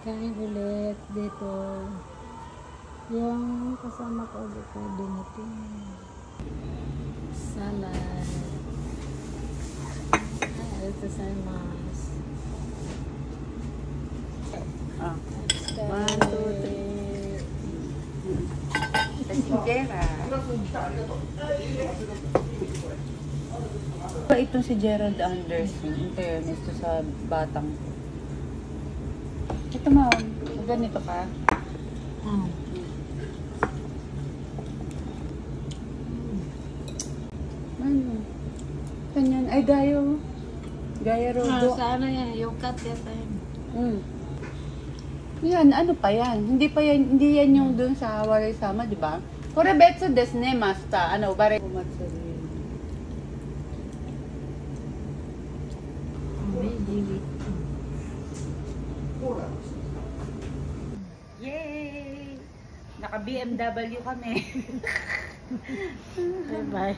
kain ulit dito. Yung kasama ko ulit pwede natin. Salad. Ito sa mas. Ah. 1, 2, 3. Sigera. Itong si Gerald Anderson, in fairness to sa batang ko. Ito ma'am, ganito ka. Ano? Kanyan, ay gayo. Gaya rodo. Sa ano yan, yung cut yata yun. Yan, ano pa yan? Hindi pa yan, hindi yan yung dun sa Waray Sama, di ba? Korebetsu desu ne, masta. Ano, bare kumatsuri. Yay! Naka BMW kami. Bye bye.